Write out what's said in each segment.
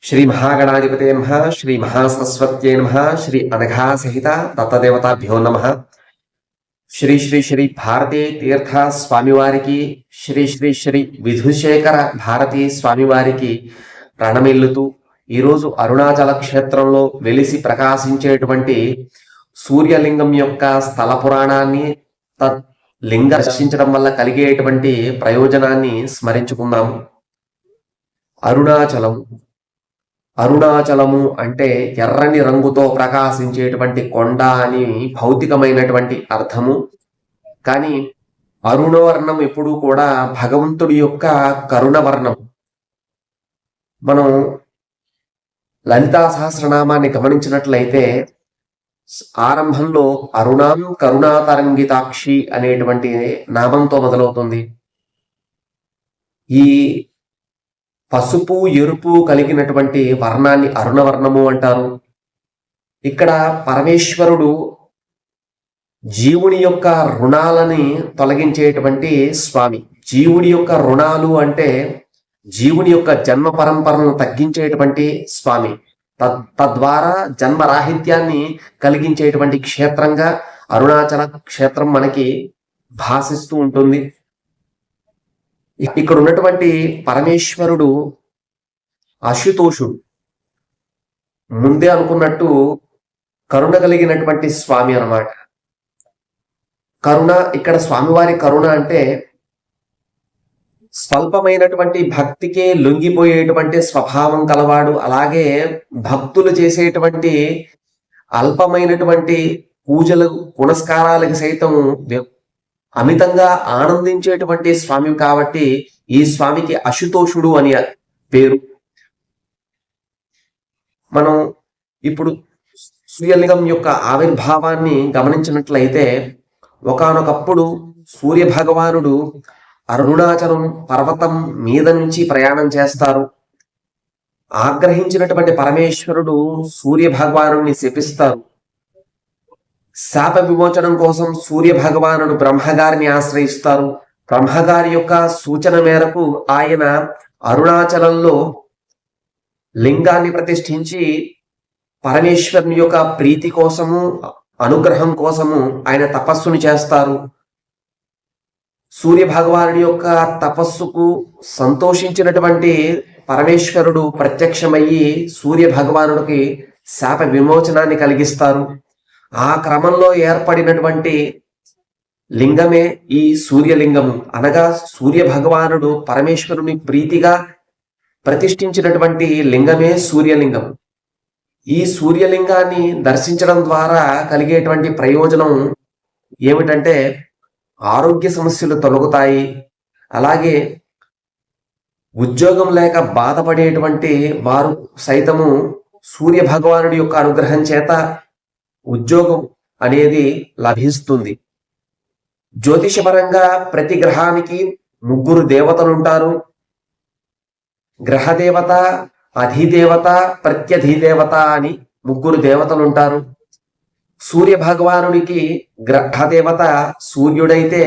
శ్రీ మహాగణాధిపతే నమః, శ్రీ మహాసరస్వత్యై నమః, శ్రీ అనఘా సహిత దత్తదేవతాభ్యో నమః. శ్రీ శ్రీ శ్రీ భారతీ తీర్థ స్వామివారికి, శ్రీ శ్రీ శ్రీ విధుశేఖర భారతీ స్వామివారికి ప్రణమిల్లుతూ ఈరోజు అరుణాచల క్షేత్రంలో వెలిసి ప్రకాశించేటువంటి సూర్యలింగం యొక్క స్థల పురాణాన్ని, లింగ దర్శించడం వల్ల కలిగేటువంటి ప్రయోజనాన్ని స్మరించుకుందాము. అరుణాచలము అంటే ఎర్రని రంగుతో ప్రకాశించేటువంటి కొండ అని భౌతికమైనటువంటి అర్థము. కానీ అరుణవర్ణం ఎప్పుడూ కూడా భగవంతుడి యొక్క కరుణవర్ణం. మనం లలితా సహస్రనామాన్ని గమనించినట్లయితే ఆరంభంలో అరుణాం కరుణాతరంగితాక్షి అనేటువంటి నామంతో మొదలవుతుంది. ఈ పసుపు ఎరుపు కలిగినటువంటి వర్ణాన్ని అరుణవర్ణము అంటారు. ఇక్కడ పరమేశ్వరుడు జీవుని యొక్క రుణాలని తొలగించేటువంటి స్వామి. జీవుడి యొక్క రుణాలు అంటే జీవుని యొక్క జన్మ పరంపరను తగ్గించేటువంటి స్వామి. తద్వారా జన్మరాహిత్యాన్ని కలిగించేటువంటి క్షేత్రంగా అరుణాచల క్షేత్రం మనకి భాసిస్తూ ఉంటుంది. ఇక్కడ ఉన్నటువంటి పరమేశ్వరుడు అశుతోషుడు. ముందే అనుకున్నట్టు కరుణ కలిగినటువంటి స్వామి అన్నమాట. కరుణ, ఇక్కడ స్వామివారి కరుణ అంటే స్వల్పమైనటువంటి భక్తికే లొంగిపోయేటువంటి స్వభావం కలవాడు. అలాగే భక్తులు చేసేటువంటి అల్పమైనటువంటి పూజలు పునస్కారాలకు సైతం అమితంగా ఆనందించేటువంటి స్వామి కాబట్టి ఈ స్వామికి అశుతోషుడు అని పేరు. మనం ఇప్పుడు సూర్యలింగం యొక్క ఆవిర్భావాన్ని గమనించినట్లయితే ఒకానొకప్పుడు సూర్య భగవానుడు అరుణాచలం పర్వతం మీద నుంచి ప్రయాణం చేస్తారు. ఆగ్రహించినటువంటి పరమేశ్వరుడు సూర్య భగవానుడిని శపిస్తారు. శాప విమోచనం కోసం సూర్య భగవానుడు బ్రహ్మగారిని ఆశ్రయిస్తారు. బ్రహ్మగారి యొక్క సూచన మేరకు ఆయన అరుణాచలంలో లింగాన్ని ప్రతిష్ఠించి పరమేశ్వరుని యొక్క ప్రీతి కోసము, అనుగ్రహం కోసము ఆయన తపస్సుని చేస్తారు. సూర్య భగవానుడి యొక్క తపస్సుకు సంతోషించినటువంటి పరమేశ్వరుడు ప్రత్యక్షమయ్యి సూర్య భగవానుడికి శాప విమోచనాన్ని కలిగిస్తారు. ఆ క్రమంలో ఏర్పడినటువంటి లింగమే ఈ సూర్యలింగము. అనగా సూర్య భగవానుడు పరమేశ్వరుని ప్రీతిగా ప్రతిష్ఠించినటువంటి లింగమే సూర్యలింగం. ఈ సూర్యలింగాన్ని దర్శించడం ద్వారా కలిగేటువంటి ప్రయోజనం ఏమిటంటే ఆరోగ్య సమస్యలు తొలగుతాయి. అలాగే ఉద్యోగం లేక బాధపడేటువంటి వారు సైతము సూర్య భగవానుడి యొక్క అనుగ్రహం చేత ఉద్యోగం అనేది లభిస్తుంది. జ్యోతిషపరంగా ప్రతి గ్రహానికి 3 దేవతలు ఉంటారు. గ్రహదేవత, అధిదేవత, ప్రత్యధిదేవత అని 3 దేవతలు ఉంటారు. సూర్య భగవానుడికి గ్రహదేవత సూర్యుడైతే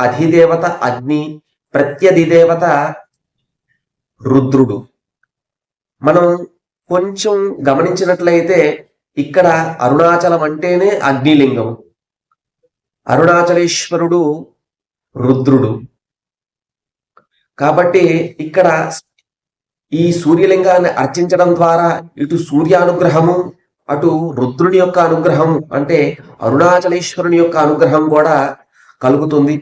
అధిదేవత అగ్ని, ప్రత్యధిదేవత రుద్రుడు. మనం కొంచెం గమనించినట్లయితే ఇక్కడ అరుణాచలం అంటేనే అగ్నిలింగం, అరుణాచలేశ్వరుడు రుద్రుడు. కాబట్టి ఇక్కడ ఈ సూర్యలింగాన్ని అర్చించడం ద్వారా ఇటు సూర్యానుగ్రహము, అటు రుద్రుని యొక్క అనుగ్రహం అంటే అరుణాచలేశ్వరుని యొక్క అనుగ్రహం కూడా కలుగుతుంది.